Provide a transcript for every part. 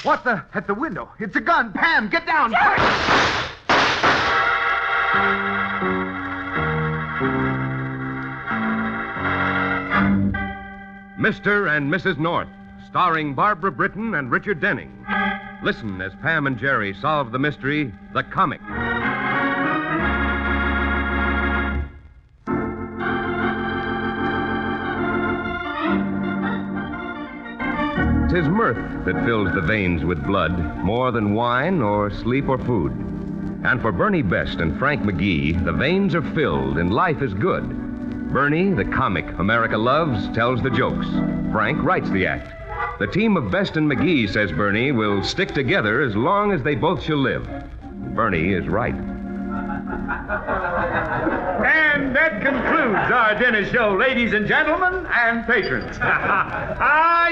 What the? At the window. It's a gun. Pam, get down. Mr. and Mrs. North, starring Barbara Britton and Richard Denning. Listen as Pam and Jerry solve the mystery, The Comic. 'Tis mirth that fills the veins with blood, more than wine or sleep or food. And for Bernie Best and Frank McGee, the veins are filled and life is good. Bernie, the comic America loves, tells the jokes. Frank writes the act. The team of Best and McGee, says Bernie, will stick together as long as they both shall live. Bernie is right. And that concludes our dinner show, ladies and gentlemen and patrons.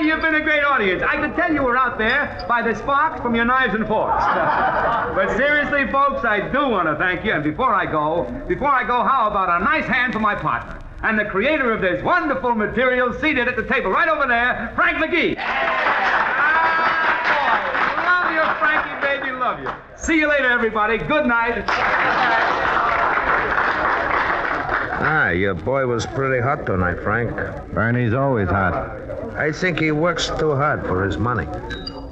You've been a great audience. I could tell you were out there by the sparks from your knives and forks. But seriously, folks, I do want to thank you. And before I go, how about a nice hand for my partner and the creator of this wonderful material seated at the table right over there, Frank McGee. Love you, Frankie, baby, love you. See you later, everybody. Good night. Your boy was pretty hot tonight, Frank. Bernie's always hot. I think he works too hard for his money.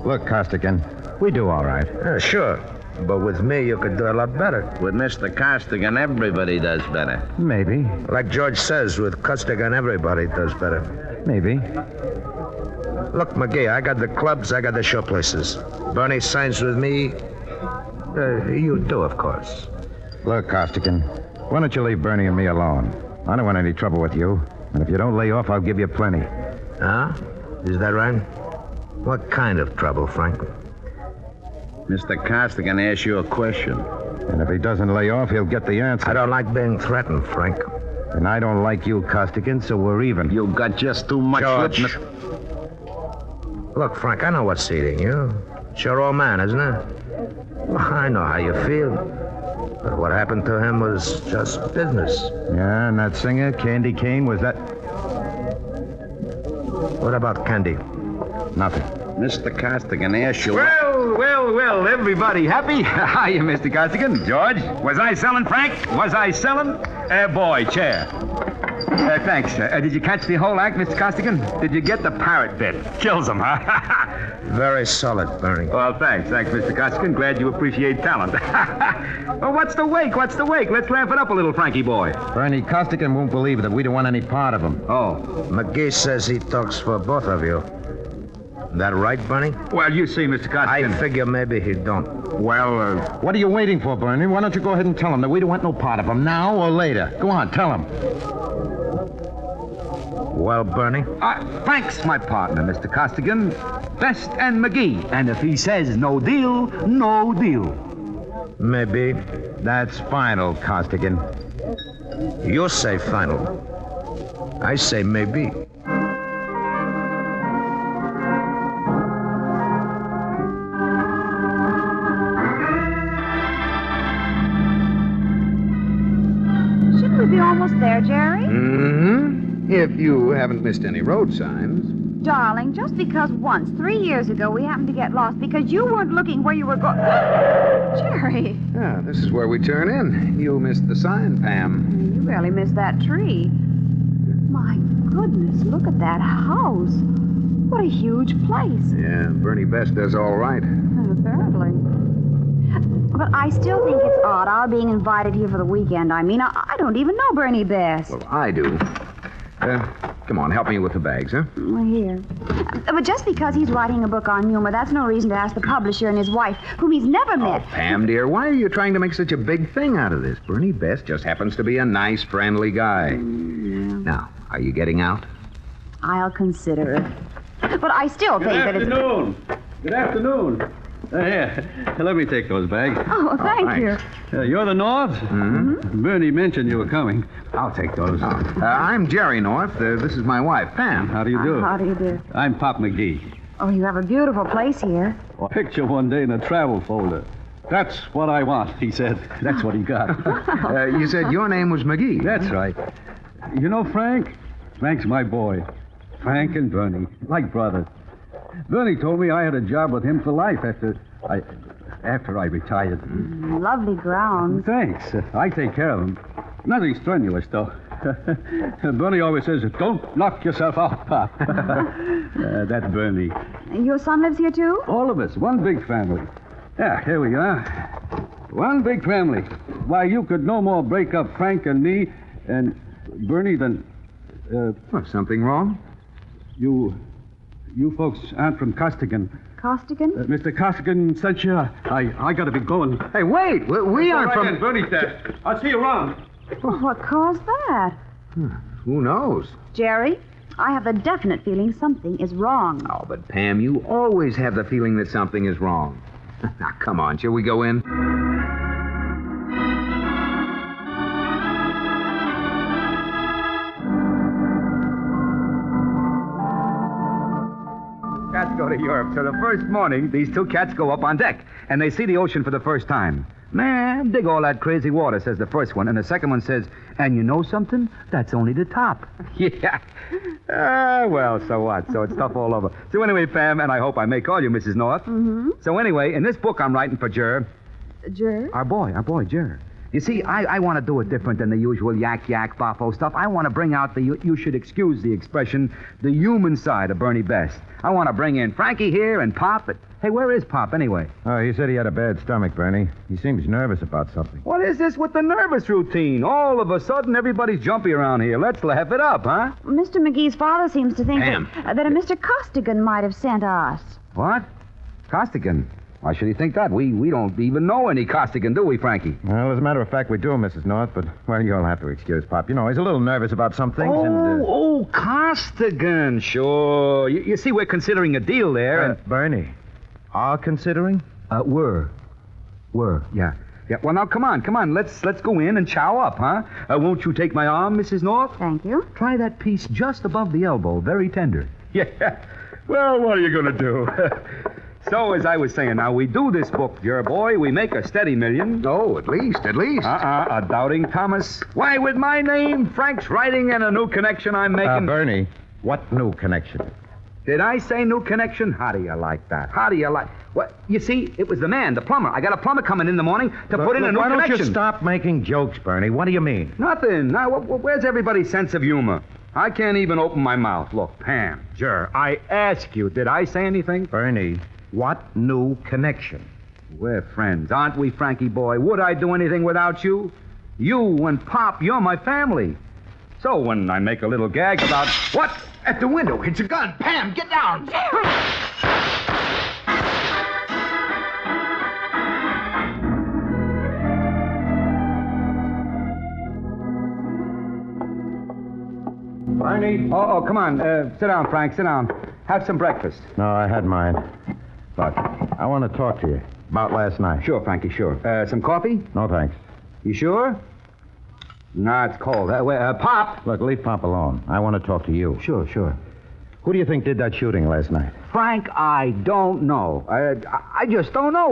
Look, Costigan, we do all right. Sure. But with me, you could do a lot better. With Mr. Costigan, everybody does better. Maybe. Like George says, with Costigan, everybody does better. Maybe. Look, McGee, I got the clubs, I got the show places. Bernie signs with me. You do, of course. Look, Costigan, why don't you leave Bernie and me alone? I don't want any trouble with you. And if you don't lay off, I'll give you plenty. Huh? Is that right? What kind of trouble, Frank? Mr. Costigan asks you a question. And if he doesn't lay off, he'll get the answer. I don't like being threatened, Frank. And I don't like you, Costigan, so we're even. You got just too much George. lip. Look, Frank, I know what's eating you. It's your old man, isn't it? Well, I know how you feel. But what happened to him was just business. Yeah, and that singer, Candy Cane, was that... What about Candy? Nothing. Mr. Costigan asks you... Well, everybody happy? Hiya, Mr. Costigan. George, was I selling, Frank? Was I selling? Boy, chair. Thanks. Did you catch the whole act, Mr. Costigan? Did you get the parrot bit? Kills him, huh? Very solid, Bernie. Well, thanks, Mr. Costigan. Glad you appreciate talent. Well, what's the wake? Let's ramp it up a little, Frankie boy. Bernie, Costigan won't believe that we don't want any part of him. Oh. McGee says he talks for both of you. That right, Bernie? Well, you see, Mr. Costigan. I figure maybe he don't. Well, What are you waiting for, Bernie? Why don't you go ahead and tell him that we don't want no part of him, now or later? Go on, tell him. Well, Bernie? Thanks, my partner, Mr. Costigan. Best and McGee. And if he says no deal, no deal. Maybe. That's final, Costigan. You say final. I say maybe. Shouldn't we be almost there, Jerry? Mm-hmm. If you haven't missed any road signs. Darling, just because once, 3 years ago, we happened to get lost because you weren't looking where you were going. Jerry. Yeah, this is where we turn in. You missed the sign, Pam. You barely missed that tree. My goodness, look at that house. What a huge place. Yeah, Bernie Best does all right. Apparently. But I still think it's odd, our being invited here for the weekend. I mean, I don't even know Bernie Best. Well, I do. Come on, help me with the bags, huh? Well, here. But just because he's writing a book on humor, that's no reason to ask the publisher and his wife, whom he's never met. Oh, Pam, dear, why are you trying to make such a big thing out of this? Bernie Best just happens to be a nice, friendly guy. Yeah. Now, are you getting out? I'll consider it. But I still think that it's... Good afternoon. Here, let me take those bags. Oh, thank you. You're the North? Mm-hmm. Bernie mentioned you were coming. I'll take those. I'm Jerry North. This is my wife, Pam. How do you do? How do you do? I'm Pop McGee. Oh, you have a beautiful place here. A picture one day in a travel folder. That's what I want, he said. That's what he got. You said your name was McGee. That's right. You know Frank? Frank's my boy. Frank and Bernie, like brothers. Bernie told me I had a job with him for life after I retired. Lovely grounds. Thanks. I take care of him. Nothing strenuous, though. Bernie always says, don't knock yourself out, Pop. That's Bernie. Your son lives here, too? All of us, one big family. Yeah, here we are. One big family. Why, you could no more break up Frank and me and Bernie than... Something wrong? You folks aren't from Costigan. Costigan? Mr. Costigan sent you. I gotta be going. Hey, wait. We aren't from... Bernie's there. I'll see you around. Well, what caused that? Who knows? Jerry, I have a definite feeling something is wrong. Oh, but Pam, you always have the feeling that something is wrong. Now, come on. Shall we go in? Cats go to Europe, so the first morning, these two cats go up on deck, and they see the ocean for the first time. Man, dig all that crazy water, says the first one, and the second one says, and you know something? That's only the top. Yeah. Well, so what? So it's stuff all over. So anyway, Pam, and I hope I may call you Mrs. North. Mm-hmm. So anyway, in this book I'm writing for Jer, Jer? our boy, Jer. You see, I want to do it different than the usual yak, boffo stuff. I want to bring out you should excuse the expression, the human side of Bernie Best. I want to bring in Frankie here and Pop. But, hey, where is Pop anyway? Oh, he said he had a bad stomach, Bernie. He seems nervous about something. What is this with the nervous routine? All of a sudden, everybody's jumpy around here. Let's laugh it up, huh? Mr. McGee's father seems to think Pam. that a Mr. Costigan might have sent us. What? Costigan? Why should he think that? We don't even know any Costigan, do we, Frankie? Well, as a matter of fact, we do, Mrs. North, but, well, you'll have to excuse Pop. You know, he's a little nervous about some things, Oh, Costigan, sure. You see, we're considering a deal there, and... Bernie, are considering? Were, yeah. Yeah, well, now, come on. Let's go in and chow up, huh? Won't you take my arm, Mrs. North? Thank you. Try that piece just above the elbow, very tender. Yeah. Well, what are you going to do? So, as I was saying, now, we do this book, dear boy. We make a steady million. Oh, at least. A doubting Thomas. Why, with my name, Frank's writing, and a new connection I'm making... Bernie, what new connection? Did I say new connection? How do you like that? What? You see, it was the man, the plumber. I got a plumber coming in the morning to put in a new why connection. Why don't you stop making jokes, Bernie? What do you mean? Nothing. Now, where's everybody's sense of humor? I can't even open my mouth. Look, Pam, Jer, I ask you, did I say anything? Bernie, what new connection? We're friends, aren't we, Frankie boy? Would I do anything without you? You and Pop, you're my family. So when I make a little gag about... What? At the window. It's a gun. Pam, get down. Bernie? Oh, come on. Sit down, Frank. Sit down. Have some breakfast. No, I had mine. Look, I want to talk to you about last night. Sure, Frankie, sure. Some coffee? No, thanks. You sure? No, it's cold. Pop! Look, leave Pop alone. I want to talk to you. Sure. Who do you think did that shooting last night? Frank, I don't know. I just don't know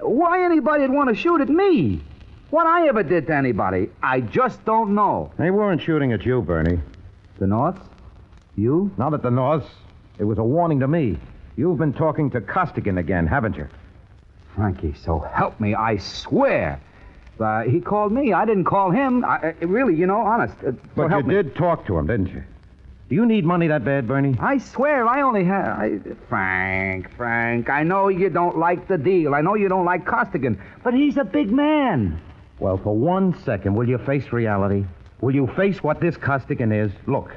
why anybody would want to shoot at me. What I ever did to anybody, I just don't know. They weren't shooting at you, Bernie. The Norths? You? Not at the Norths. It was a warning to me. You've been talking to Costigan again, haven't you? Frankie, so help me, I swear. He called me. I didn't call him. Really, honest. But you did talk to him, didn't you? Do you need money that bad, Bernie? I swear, I only have... Frank, I know you don't like the deal. I know you don't like Costigan, but he's a big man. Well, for 1 second, will you face reality? Will you face what this Costigan is? Look,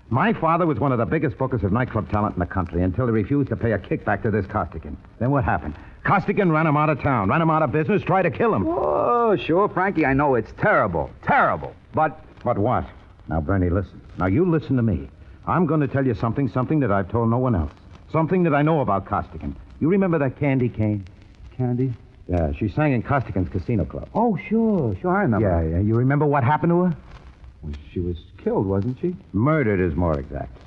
my father was one of the biggest bookers of nightclub talent in the country until he refused to pay a kickback to this Costigan. Then what happened? Costigan ran him out of town, ran him out of business, tried to kill him. Oh, sure, Frankie, I know it's terrible. Terrible. But what? Now, Bernie, listen. Now, you listen to me. I'm going to tell you something that I've told no one else. Something that I know about Costigan. You remember that Candy Kane? Candy? Yeah, she sang in Costigan's Casino Club. Oh, sure, I remember. Yeah. You remember what happened to her? Well, she was killed, wasn't she? Murdered is more exact.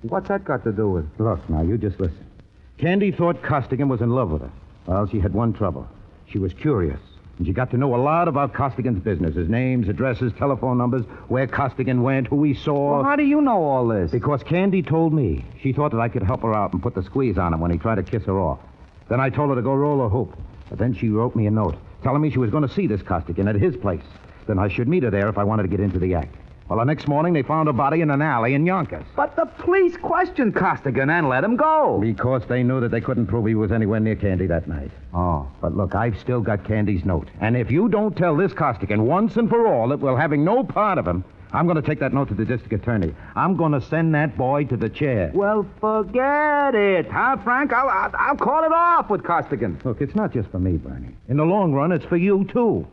What's that got to do with... Look, now, you just listen. Candy thought Costigan was in love with her. Well, she had one trouble. She was curious. And she got to know a lot about Costigan's business. His names, addresses, telephone numbers, where Costigan went, who he saw. Well, how do you know all this? Because Candy told me. She thought that I could help her out and put the squeeze on him when he tried to kiss her off. Then I told her to go roll a hoop. But then she wrote me a note telling me she was going to see this Costigan at his place. Then I should meet her there if I wanted to get into the act. Well, the next morning, they found her body in an alley in Yonkers. But the police questioned Costigan and let him go. Because they knew that they couldn't prove he was anywhere near Candy that night. Oh. But look, I've still got Candy's note. And if you don't tell this Costigan once and for all that we're having no part of him, I'm going to take that note to the district attorney. I'm going to send that boy to the chair. Well, forget it, huh, Frank? I'll call it off with Costigan. Look, it's not just for me, Bernie. In the long run, it's for you, too.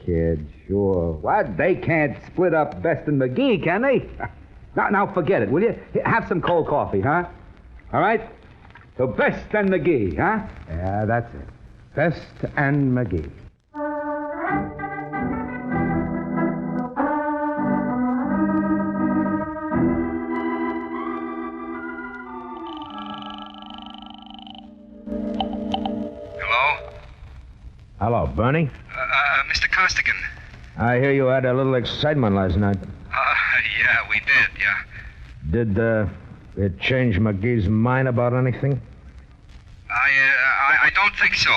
Kid, sure. What? They can't split up Best and McGee, can they? Now, forget it, will you? Have some cold coffee, huh? All right? So Best and McGee, huh? Yeah, that's it. Best and McGee. Hello? Hello, Bernie. Mr. Costigan. I hear you had a little excitement last night. Yeah, we did, yeah. Did, it change McGee's mind about anything? I don't think so.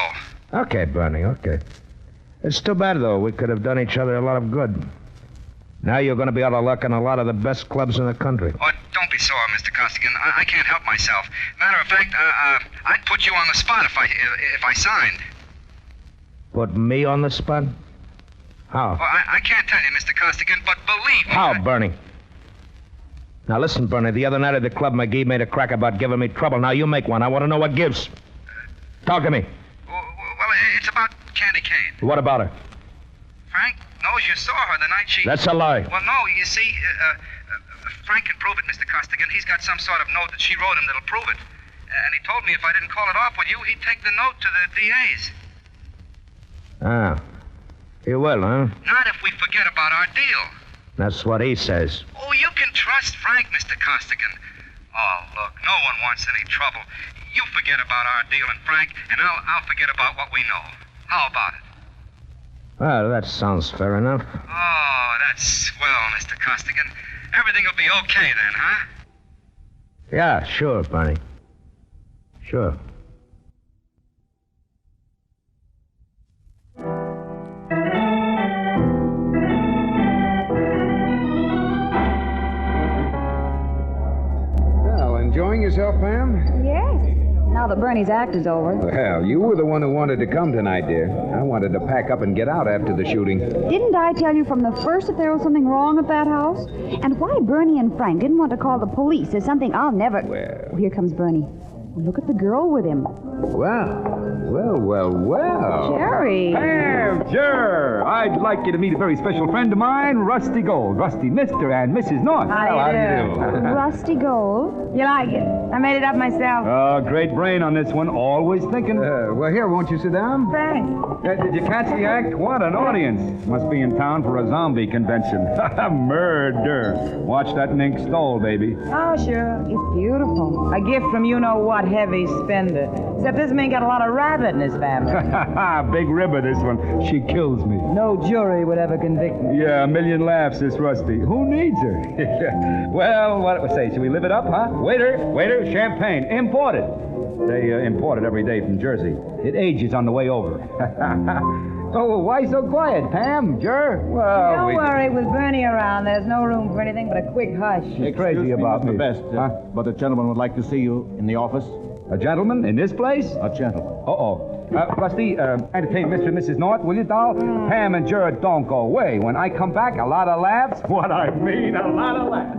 Okay, Bernie, okay. It's too bad, though. We could have done each other a lot of good. Now you're going to be out of luck in a lot of the best clubs in the country. Oh, don't be sore, Mr. Costigan. I can't help myself. Matter of fact, I'd put you on the spot if I signed. Put me on the spot? How? Well, I can't tell you, Mr. Costigan, but believe me. How, Bernie? Now, listen, Bernie, the other night at the club, McGee made a crack about giving me trouble. Now, you make one. I want to know what gives. Talk to me. Well, it's about Candy Kane. What about her? Frank knows you saw her the night she... That's a lie. Well, no, you see, Frank can prove it, Mr. Costigan. He's got some sort of note that she wrote him that'll prove it. And he told me if I didn't call it off with you, he'd take the note to the DA's. Ah. You will, huh? Not if we forget about our deal. That's what he says. Oh, you can trust Frank, Mr. Costigan. Oh, look, no one wants any trouble. You forget about our deal and Frank, and I'll forget about what we know. How about it? Well, that sounds fair enough. Oh, that's swell, Mr. Costigan. Everything will be okay then, huh? Yeah, sure, Bernie. Sure. Well, enjoying yourself, Pam? Yes. Now that Bernie's act is over. Well, you were the one who wanted to come tonight, dear. I wanted to pack up and get out after the shooting. Didn't I tell you from the first that there was something wrong at that house? And why Bernie and Frank didn't want to call the police is something I'll never... Well. Here comes Bernie. Look at the girl with him. Well. Jerry. Pam, sure. I'd like you to meet a very special friend of mine, Rusty Gold. Rusty, Mr. and Mrs. North. How do you do? Rusty Gold. You like it? I made it up myself. Oh, great brain on this one. Always thinking. Well, here, won't you sit down? Thanks. Did you catch the act? What an audience. Must be in town for a zombie convention. Murder. Watch that mink stole, baby. Oh, sure. It's beautiful. A gift from you-know-what heavy spender. Except this man got a lot of rabbit in his family. Big ribber, this one. She kills me. No jury would ever convict me. Yeah, a million laughs, this Rusty. Who needs her? Well, what do we say? Should we live it up, huh? Waiter, champagne. Imported. They import it every day from Jersey. It ages on the way over. Oh, why so quiet, Pam? Sure? Well, Don't worry, with Bernie around, there's no room for anything but a quick hush. You're crazy about me. Best, but a gentleman would like to see you in the office. A gentleman in this place? A gentleman. Uh-oh. Rusty, entertain Mr. and Mrs. North, will you, doll? Pam and Jared don't go away. When I come back, a lot of laughs. What I mean, a lot of laughs.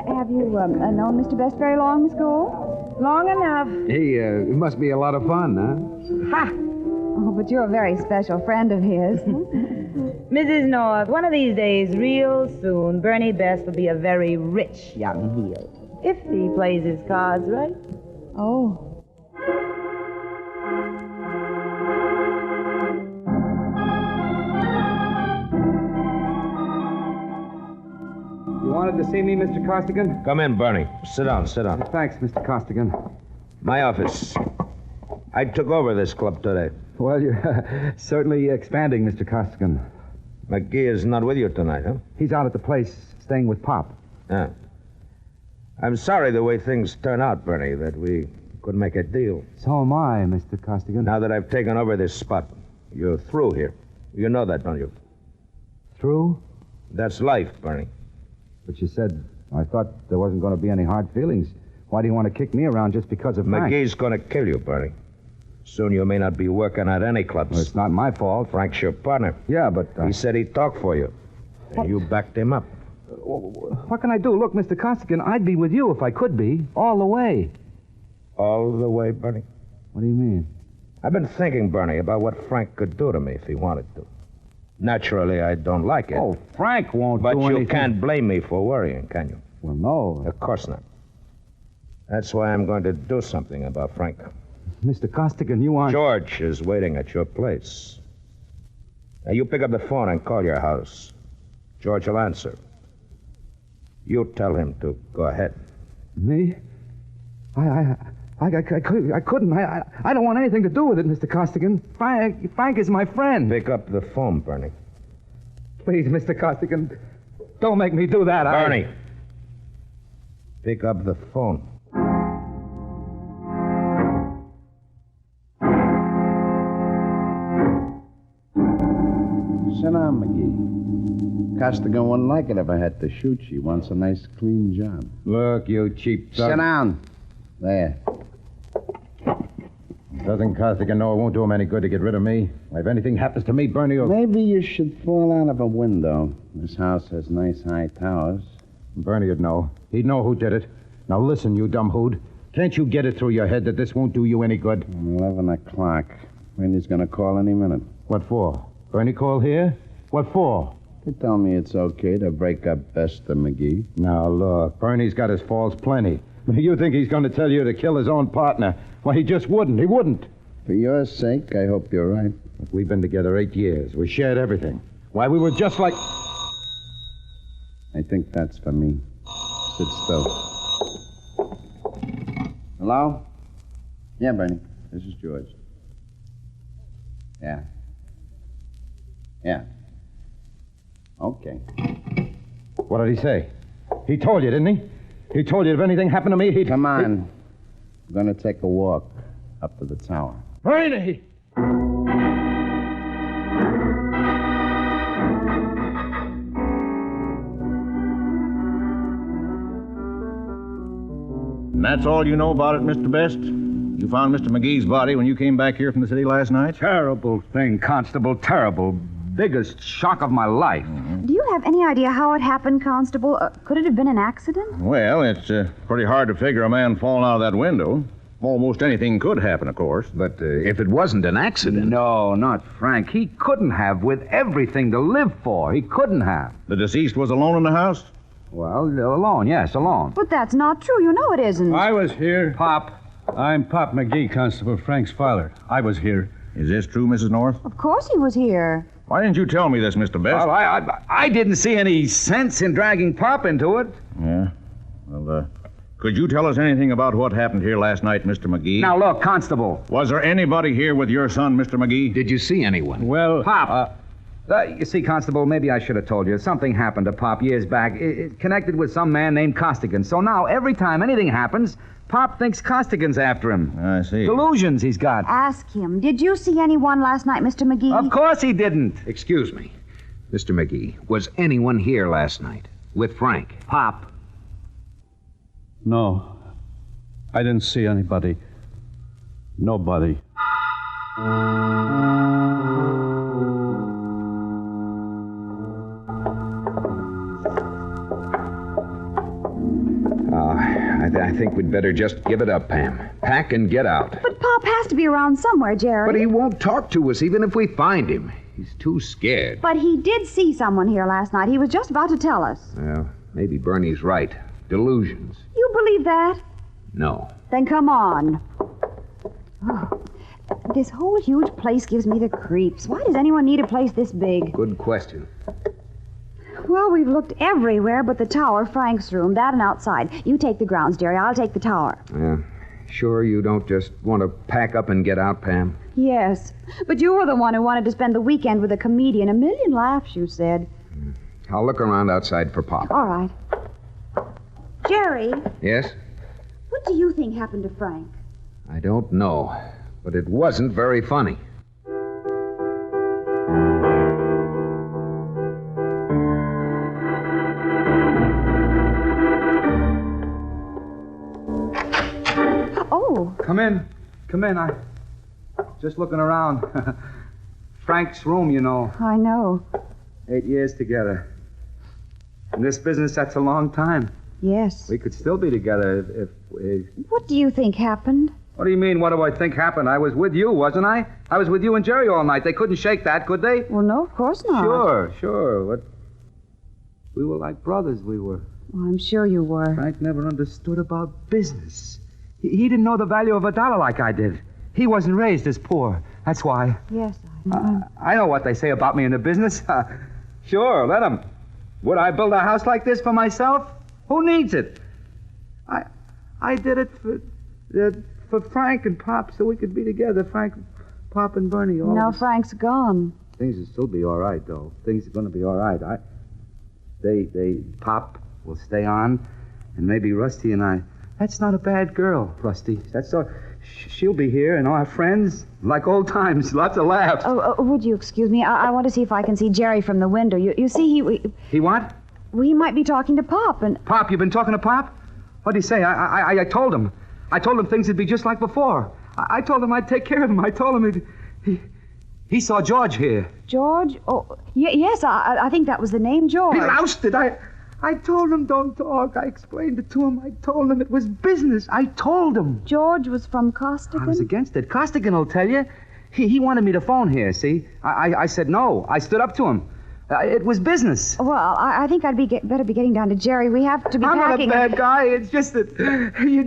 Have you known Mr. Best very long, Miss Gold? Long enough. It must be a lot of fun, huh? Ha! Oh, but you're a very special friend of his. Mrs. North, one of these days, real soon, Bernie Best will be a very rich young heel. If he plays his cards right. Oh. You wanted to see me, Mr. Costigan? Come in, Bernie. Sit down. Thanks, Mr. Costigan. My office. I took over this club today. Well, you're certainly expanding, Mr. Costigan. McGee is not with you tonight, huh? He's out at the place, staying with Pop. Yeah. I'm sorry the way things turn out, Bernie, that we couldn't make a deal. So am I, Mr. Costigan. Now that I've taken over this spot, you're through here. You know that, don't you? Through? That's life, Bernie. But you said, I thought there wasn't going to be any hard feelings. Why do you want to kick me around just because of Frank? McGee's going to kill you, Bernie. Soon you may not be working at any clubs. Well, it's not my fault. Frank's your partner. Yeah, but... He said he'd talk for you. And you backed him up. What can I do? Look, Mr. Costigan, I'd be with you if I could be. All the way. All the way, Bernie? What do you mean? I've been thinking, Bernie, about what Frank could do to me if he wanted to. Naturally, I don't like it. Oh, Frank won't but do anything. But you can't blame me for worrying, can you? Well, no. Of course not. That's why I'm going to do something about Frank. Mr. Costigan, you aren't... George is waiting at your place. Now, you pick up the phone and call your house. George will answer. You tell him to go ahead. Me? I couldn't. I don't want anything to do with it, Mr. Costigan. Frank is my friend. Pick up the phone, Bernie. Please, Mr. Costigan, don't make me do that. Bernie, pick up the phone. Sit down, McGee. Costigan wouldn't like it if I had to shoot you. He wants a nice, clean job. Look, you cheap Sit down. There. Doesn't Costigan know it won't do him any good to get rid of me? If anything happens to me, Bernie will... Maybe you should fall out of a window. This house has nice high towers. Bernie would know. He'd know who did it. Now listen, you dumb hood. Can't you get it through your head that this won't do you any good? 11 o'clock. Bernie's gonna call any minute. What for? Bernie call here? What for? They tell me it's okay to break up Best and McGee. Now, look, Bernie's got his faults plenty. You think he's going to tell you to kill his own partner? Well, he just wouldn't. He wouldn't. For your sake, I hope you're right. Look, we've been together 8 years. We shared everything. Why, we were just like... I think that's for me. Sit still. Hello? Yeah, Bernie. This is George. Yeah. Yeah. Okay. What did he say? He told you, didn't he? He told you if anything happened to me, he'd... Come on. I'm going to take a walk up to the tower. Bernie! And that's all you know about it, Mr. Best? You found Mr. McGee's body when you came back here from the city last night? Terrible thing, Constable, terrible. Biggest shock of my life. Do you have any idea how it happened, Constable? Could it have been an accident? Well, it's pretty hard to figure a man falling out of that window. Almost anything could happen, of course. But if it wasn't an accident... No, not Frank. He couldn't have, with everything to live for. He couldn't have. The deceased was alone in the house? Well, alone, yes, alone. But that's not true. You know it isn't. I was here. Pop. I'm Pop McGee, Constable Frank's father. I was here. Is this true, Mrs. North? Of course he was here. Why didn't you tell me this, Mr. Best? Well, I didn't see any sense in dragging Pop into it. Yeah? Well, could you tell us anything about what happened here last night, Mr. McGee? Now, look, Constable. Was there anybody here with your son, Mr. McGee? Did you see anyone? Well, Pop. You see, Constable, maybe I should have told you. Something happened to Pop years back. It connected with some man named Costigan. So now, every time anything happens, Pop thinks Costigan's after him. I see. Delusions he's got. Ask him. Did you see anyone last night, Mr. McGee? Of course he didn't. Excuse me. Mr. McGee, was anyone here last night with Frank? Pop. no. I didn't see anybody. Nobody. I think we'd better just give it up, Pam. Pack and get out. But Pop has to be around somewhere, Jerry. But he won't talk to us even if we find him. He's too scared. But he did see someone here last night. He was just about to tell us. Well, maybe Bernie's right. Delusions. You believe that? No. Then come on. Oh, this whole huge place gives me the creeps. Why does anyone need a place this big? Good question. Well, we've looked everywhere but the tower, Frank's room, that and outside. You take the grounds, Jerry. I'll take the tower. Yeah. Sure you don't just want to pack up and get out, Pam? Yes, but you were the one who wanted to spend the weekend with a comedian. A million laughs, you said. I'll look around outside for Pop. All right. Jerry, Yes? what do you think happened to Frank? I don't know, but it wasn't very funny. Oh, Come in. Come in. I just looking around. Frank's room, you know. I know. 8 years together. In this business, that's a long time. Yes. We could still be together if What do you think happened? What do you mean, what do I think happened? I was with you, wasn't I? I was with you and Jerry all night. They couldn't shake that, could they? Well, no, of course not. Sure. What? We were like brothers, we were. Well, I'm sure you were. Frank never understood about business. He didn't know the value of a dollar like I did. He wasn't raised as poor. That's why. Yes, I know. I know what they say about me in the business. Sure, let them. Would I build a house like this for myself? Who needs it? I did it for Frank and Pop so we could be together. Frank, Pop, and Bernie. Now Frank's gone. Things will still be all right, though. Things are going to be all right. Pop will stay on, and maybe Rusty and I. That's not a bad girl, Rusty. That's all. She'll be here, and all our friends, like old times, lots of laughs. Oh, would you excuse me? I want to see if I can see Jerry from the window. You see, He what? he might be talking to Pop, and Pop, you've been talking to Pop? What'd he say? I told him. I told him things would be just like before. I told him I'd take care of him. I told him he saw George here. George? Oh, yes, I think that was the name, George. He loused it. I told him don't talk. I explained it to him. I told him it was business. I told him. George was from Costigan? I was against it. Costigan will tell you. He wanted me to phone here, see? I said no. I stood up to him. It was business. Well, I think I'd better be getting down to Jerry. We have to be I'm packing. not a bad guy. It's just that you're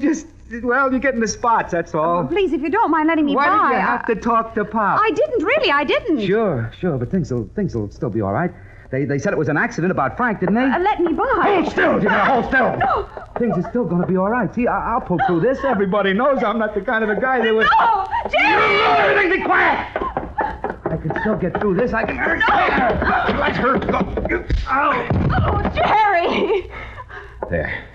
getting the spots, that's all. Please, if you don't mind letting me Why by. did you have to talk to Pop? I didn't, really. I didn't. Sure, but things will still be all right. They said it was an accident about Frank, didn't they? Let me by. Hold still, you gotta hold still. No. Things are still going to be all right. See, I'll pull through this. Everybody knows I'm not the kind of a guy they would... No! Jerry! Everything be quiet! I can still get through this. I can... No! Let her go. Ow! Oh, Jerry! There.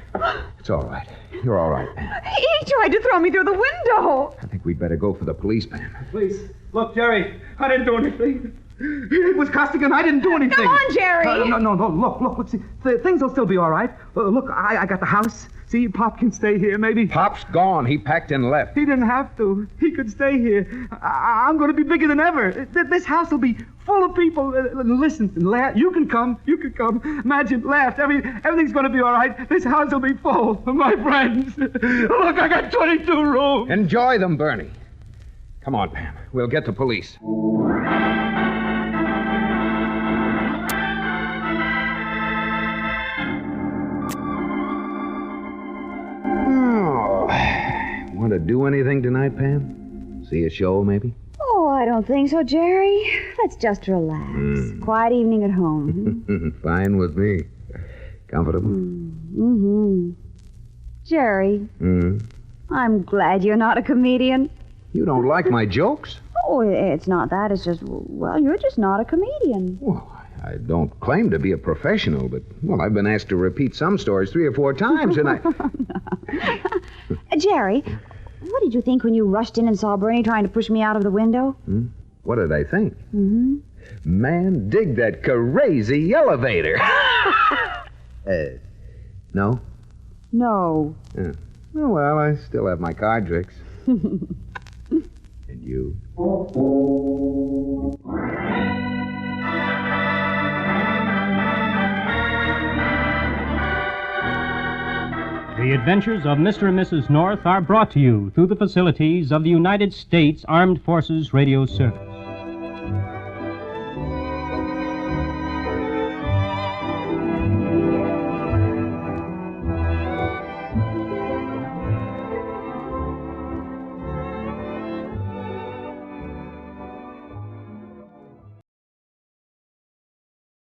It's all right. You're all right, Pam. He tried to throw me through the window. I think we'd better go for the police, Pam. Please. Look, Jerry, I didn't do anything. It was Costigan. I didn't do anything. Come on, Jerry. No. Look. See, things will still be all right. Look, I got the house. See, Pop can stay here, maybe. Pop's gone. He packed and left. He didn't have to. He could stay here. I'm going to be bigger than ever. This house will be full of people. Listen, laugh. You can come. Imagine, laugh. Everything's going to be all right. This house will be full of my friends. Look, I got 22 rooms. Enjoy them, Bernie. Come on, Pam. We'll get the police. Want to do anything tonight, Pam? See a show, maybe? Oh, I don't think so, Jerry. Let's just relax. Quiet evening at home. Fine with me. Comfortable? Mm-hmm. Jerry, I'm glad you're not a comedian. You don't like my jokes? Oh, it's not that. It's just, well, you're just not a comedian. Well, I don't claim to be a professional, but, well, I've been asked to repeat some stories 3 or 4 times, and I... Jerry, what did you think when you rushed in and saw Bernie trying to push me out of the window? What did I think? Man, dig that crazy elevator. No? No. Oh, well, I still have my card tricks. And you? The Adventures of Mr. and Mrs. North are brought to you through the facilities of the United States Armed Forces Radio Service.